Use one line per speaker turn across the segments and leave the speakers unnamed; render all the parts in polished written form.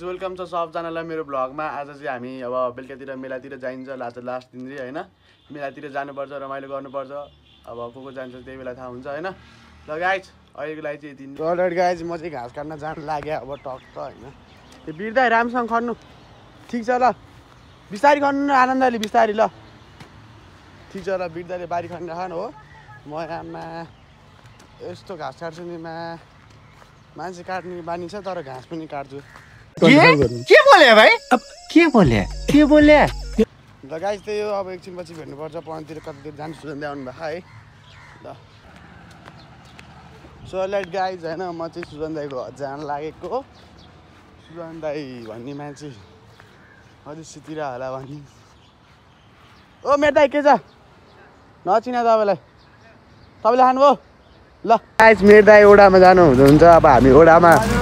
Guys welcome छ सबजनालाई मेरो भ्लगमा। आज चाहिँ हामी अब बेलुकातिर मेलातिर जाइन्छ। आज लास्ट दिन रे हैन, मेलातिर जानुपर्छ, रमाइलो गर्नुपर्छ। अब को जान्छ त्यही बेला थाहा हुन्छ हैन। ल गाइज अहिलेको लागि चाहिँ यति। अलरेडी गाइज म चाहिँ घाँस काट्न जान लाग्यो अब टक्क हैन। त्यो बिर्दै रामसँग खन्नु ठीक छ ल, बिस्तारी खन्नु न आनन्दले बिस्तारी ल। ठीक छ ल, बिर्दैले बारी खन्नु खानु हो। म आमा यस्तो घाँस काट्छु नि मान्छे काट्ने बानी छ तर घाँस पनि काट्छु।
के बोले भाइ? अब के बोले?
ल गाइस त्यही हो, अब एकछिन पछि भेट्नुपर्छ। पनतिर कतातिर जानु सुजन दाइ आउनु भएको है। ल सो लाइट गाइज हैन, म चाहिँ सुजन दाइको जान लागेको। सुजन दाइ भन्ने मान्छे हरिसितिर होला भन्ने। ओ मेरो दाइ के छ? नचिना तपाईँलाई, तपाईँले खानु हो? ल गाइस मेरो दाइ ओडामा जानु हुनुहुन्छ। अब हामी ओडामा,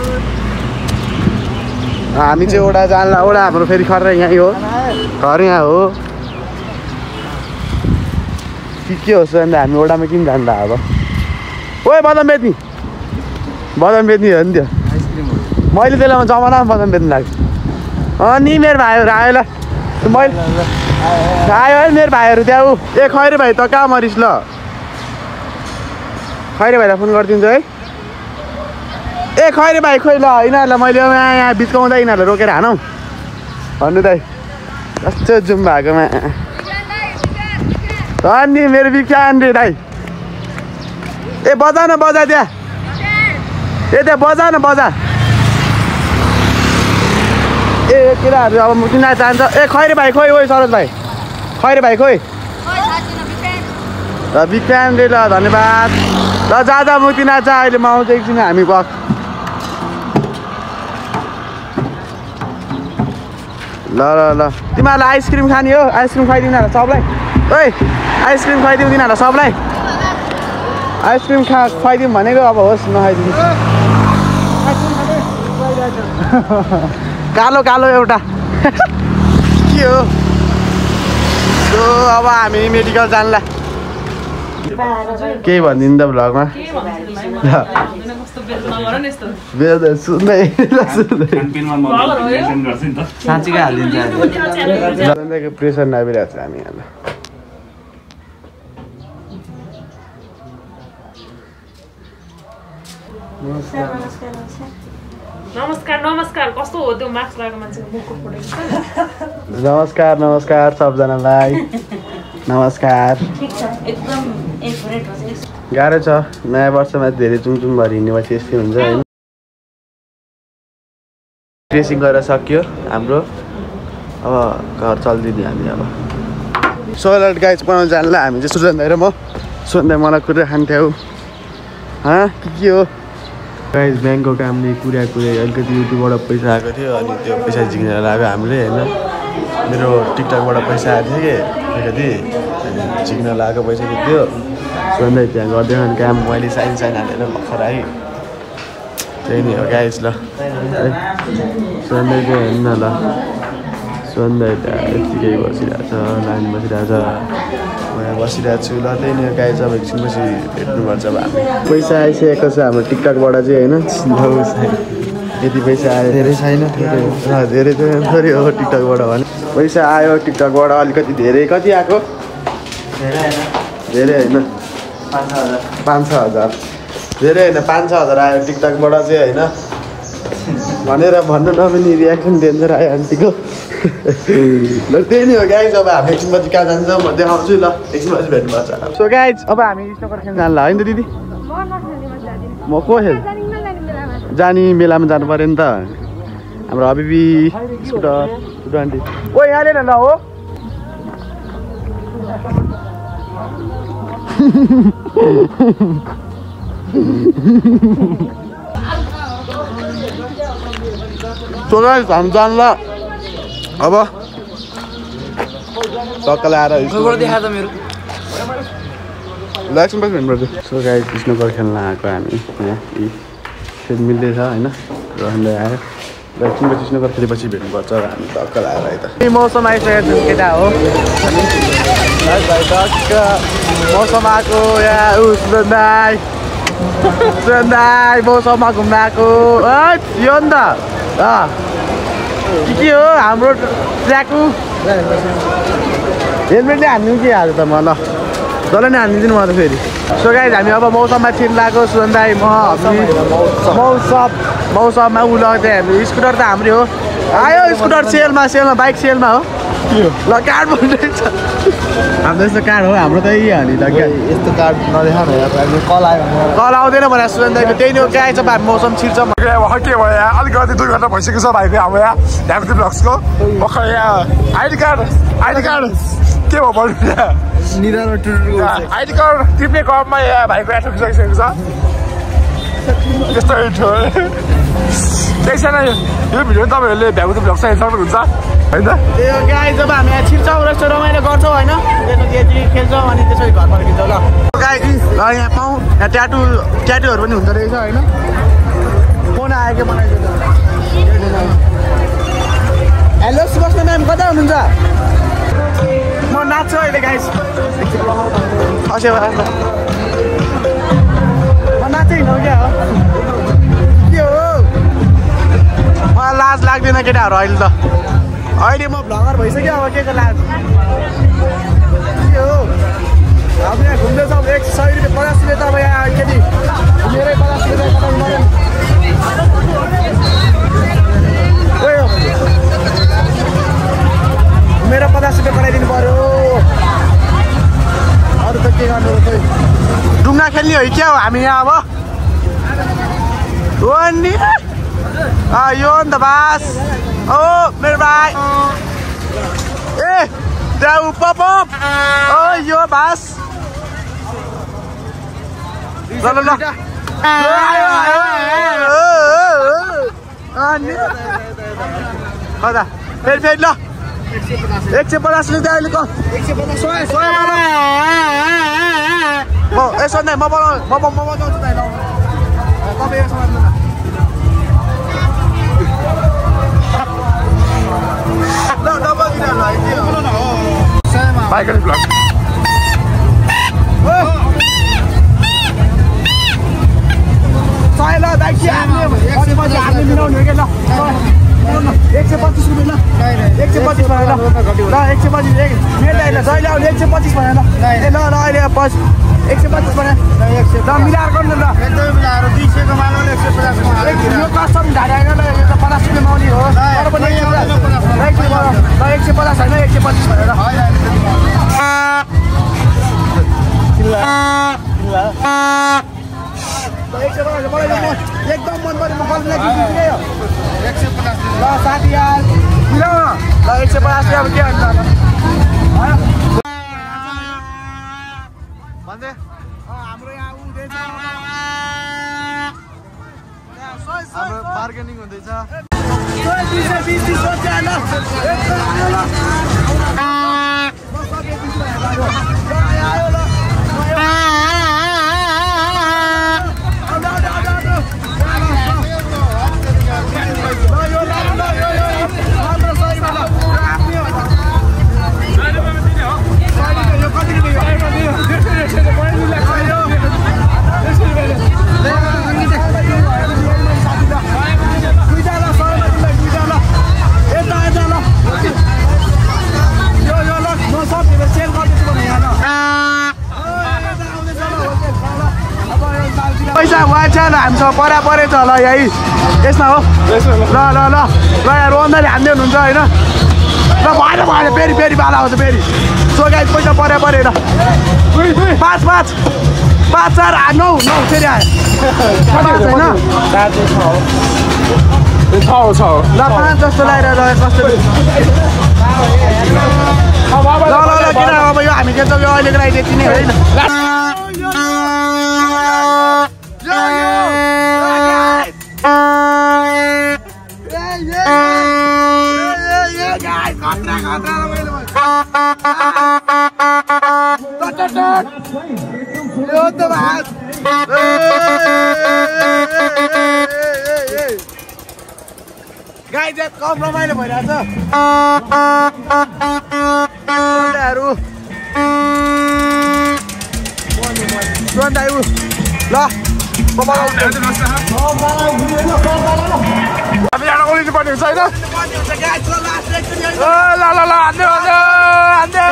हामी चाहिँ ओडा जानला। ओडा हाम्रो फेरि खर्रा यहीँ हो, घर यहाँ हो के हो अन्त हामी ओडामा किन जान्दा अब। ओए बदाम बेच्ने हो नि त्यो। मैले त्यसलाई जमानामा बदाम बेच्नु लाग्छु। अनि मेरो भाइहरू आयो ल, मैले आयो है मेरो भाइहरू त्यहाँ। ऊ ए खैरे भाइ त कहाँ मरिस्? ल खैरे भाइलाई फोन गरिदिन्छु है। ए खैरे भाइ खोइ ल, यिनीहरूलाई मैले यहाँ बिचकाउँदा यिनीहरूलाई रोकेर हानौँ भन्नु दाइ। कस्तो जुम भएकोमा अनि मेरो बिक्यान रे दाइ। ए बजा न बजा त्यहाँ, ए त्यहाँ बजा न बजा। ए केटाहरू अब म किन चाहन्छ? ए खैरे भाइ खोइ, ओइ सरोज भाइ, खैरे भाइ खोइ ल। बिक्यान रे ल, धन्यवाद ल। जाँदा मुक्ति नाच्छ अहिले, म आउँछ एकछिन हामी बस। ल ल ल तिमीहरूलाई आइसक्रिम खाने हो? आइसक्रिम खुवाइदिउँ न सबलाई। ओइ आइसक्रिम खुवाइदिउँ तिनीहरूलाई सबलाई। आइसक्रिम खुवाइदिउँ भनेको, अब होस् नखाइदिनु। कालो कालो एउटा के हो? सो अब हामी मेडिकल जानला। केही भनिदिनु त भ्लगमा।
साँच्चीकै हालिदिन्छ।
प्रेसर नापिरहेको छ हामी यहाँ।
नमस्कार नमस्कार। कस्तो हो त्यो मास्क लगाएको मान्छेको मुखको फोटो?
नमस्कार नमस्कार सबजनालाई, नमस्कार।
एकदम एभरेट हो।
गाह्रो छ नयाँ वर्षमा धेरै चुङचुङ भएर हिँड्नेपछि यस्तै हुन्छ होइन। ड्रेसिङ गरेर सकियो हाम्रो, अब घर चल्दिने हामी अब। सोलर गाइज बनाउनु जानला हामी चाहिँ सुजन दाइ र म। सुजन दाइ मलाई कुरेर खान्थ्यौ के हो गाइज? ब्याङ्कको कामले कुरै अलिकति युट्युबबाट पैसा आएको थियो, अनि त्यो पैसा झिक्न लाग्यो हामीले होइन। मेरो टिकटकबाट पैसा आएको थियो कि अलिकति झिक्न लागेको पैसा थियो। सुजन दाइ त्यहाँ गरिदियो अनि काम, मैले साइन हालेर भर्खर आएँ। त्यही नै हो गाइज। ल सुजन दाइ चाहिँ हेर्नु न ल, सुजन दाइ त्यहाँ यत्तिकै बसिरहेको छ, लाइन बसिरहेको छ, म यहाँ बसिरहेको छु। ल त्यही नै हो गाइज, अब एकछिनपछि भेट्नुपर्छ। अब हामी पैसा आइसकेको छ हाम्रो टिकटकबाट चाहिँ होइन। यति पैसा आयो, धेरै छैन, धेरै चाहिँ थोरै हो टिकटकबाट भने। पैसा आयो टिकटकबाट अलिकति धेरै। कति आएको? धेरै होइन 5-6 हजार। धेरै होइन 5-6 हजार आयो टिकटकबाट चाहिँ होइन भनेर भन्नु नमिल्ने रियाक्सन डेन्जर आयो आन्टीको। ल त्यही नै हो गाइज। अब हामी एकछिनपछि कहाँ जान्छ म देखाउँछु। ल एकछिनपछि भेट्नुपर्छ। सो गाइज अब हामी स्नोकर खेल्न जानला होइन त दिदी? म को खेल जाने मेलामा जानु पऱ्यो नि त। हाम्रो हबिबी स्कुटर आन्टी। ओ यहाँले न ल हो। सो गाइज हामी जानला अब। टक्कले आएर
देखा त मेरो
ल एकछिन पछि भेट्नुपर्छ। सो गाइज स्नोकर खेल्न आएको हामी यहाँ। फेरि मिल्दैछ होइन, रहँदै आयो। र एकछिनपछि स्नोकर खेलेपछि भेट्नुपर्छ हामी टक्कल आएर यता। मौसम आइसकेको छ केटा हो भाइ, टक्क मौसम आएको यहाँ। सुजन दाइ मौसममा घुम्न आएको यो नि त। के हो हाम्रो ट्र्याकको हेलमेटले हान्नु के आज त म ल जसलाई नै हानिदिनु म त फेरि सो गाइज हामी अब मौसममा छिर्न लागेको सुगन्ध दाइ म मौसममा उ लग्दै हामी स्कुटर त हाम्रै हो आयो स्कुटर सेलमा बाइक सेलमा हो ल कार्ड बनाइन्छ हाम्रो यस्तो कार्ड हो हाम्रो त यही हो नि त क्या
यस्तो कार्ड नदेखा न कल आयो
कल आउँदैन भने सुगन्ध दाइको त्यही नै हो क्या आएछ हामी मौसम छिर्छ
के भयो यहाँ अलिकति 2 घन्टा भइसकेको छ भाइको हाम्रो यहाँ ढ्यामती ब्लग्सको भर्खर यहाँ आइडी कार्ड के भयो भन्नु आइडी कार्ड टिप्ने क्रममा यहाँ भाइको एटो खिचिसकेको छ त्यस्तो एकछिन यो भिडियो तपाईँहरूले भ्यागुती ब्लग्स हेर्न सक्नुहुन्छ होइन
त्यही हो गाई जब हामी यहाँ छिर्छौँ र रमाइलो गर्छौँ होइन त्यसपछि खेल्छौँ अनि त्यसपछि घर फर्किन्छौँ ल गाई ल यहाँ पाउँ यहाँ ट्याटुहरू पनि हुँदो रहेछ होइन फोन आयो कि बनाइदिन्छ हेलो सुभाषना म्याम कता हुनुहुन्छ म नाच्छु अहिले गाइस म नाच्दै हिँड्नु क्या हो के हो मलाई लाज लाग्दैन केटाहरू अहिले त अहिले म भ्लगर भइसक्यो अब के लाज के हो अब यहाँ घुम्दैछौँ 100 रुपियाँ 50 रुपियाँ त अब यहाँ अलिकति घुमेरै 50 रुपियाँ कटाउनु पऱ्यो मेरो 50 रुपियाँ बनाइदिनु पर्यो अरू त के गर्नु खोइ डुङ्गा खेल्ने हो क्या हो हामी यहाँ अब हो नि यो नि त बास ओ मेरो भाइ ए जाऊ पप ओ यो बास ल ल ल कता फेरि ल 150 लिँदै अहिलेको 150 यसो नै म बजाउँछु त तपाईँ यसो गर्नु ल डबल गिटार
भाइको ब्लग
ल दाइ के हाल्ने मिलाउने हो क्या ल 125 रुपियाँ ल 125 भनेर ल 125 मेरो दाइ ल जहिले आउने 125 भनेर ल ए ल अहिले 125 भने ल मिलाएर गर्नु ल
एकदमै मिलाएर 200 को मालले 150
यो कस्टम ढाडेको ल यो त 50 रुपियाँ माउने हो तर पनि 150 होइन 125 भनेर एकदम मन पऱ्यो म कल्पना किसिमकै हो
150
ल साथी यार मिलाउ न ल 150 अब के हुन्छ भन्दै हाम्रो यहाँ हुँदैछ हाम्रो बार्गेनिङ हुँदैछ पैसा वान्छ ल हामीसँग परै छ ल यही यसमा हो ल ल ल ल यहाँ रोन्दाखेरि हान्दै हुनुहुन्छ होइन ल भएन फेरि बाला आउँछ फेरि सो गाई पैसा परै ल 5 4 9 फेरि आयो होइन ल 5 जस्तो लगाएर कस्तो ल किन अब यो हामी खेल्छौँ यो अहिलेको लागि त्यति नै होइन गाई चाहिँ कम रमाइलो भइरहेछ ल
हामी यहाँ ओलिनु पर्ने हुन्छ होइन ल ल ल हान्दै हान्दै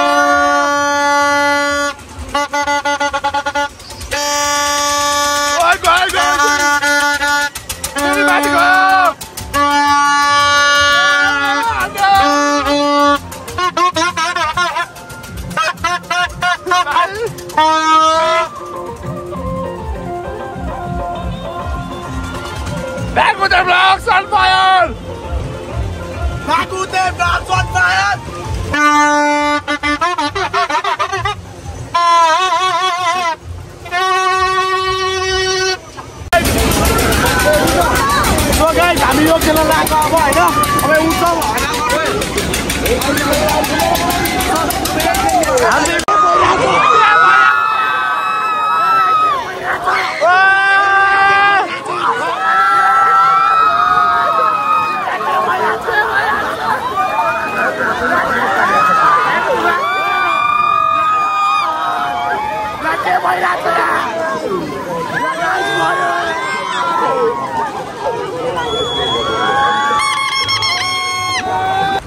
Bakute Vlogs on fire! Bakute Vlogs on fire! So guys, हामी यो खेल्न लाग्यो अब हैन अब उठ्छौँ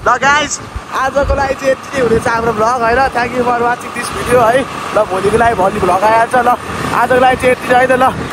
ल गाइस आजको लागि चाहिँ यति नै हुनेछ हाम्रो भ्लग होइन thank you for watching this video है ल भोलिको लागि भोलि भ्लग आइहाल्छ ल आजको लागि चाहिँ यति नै ल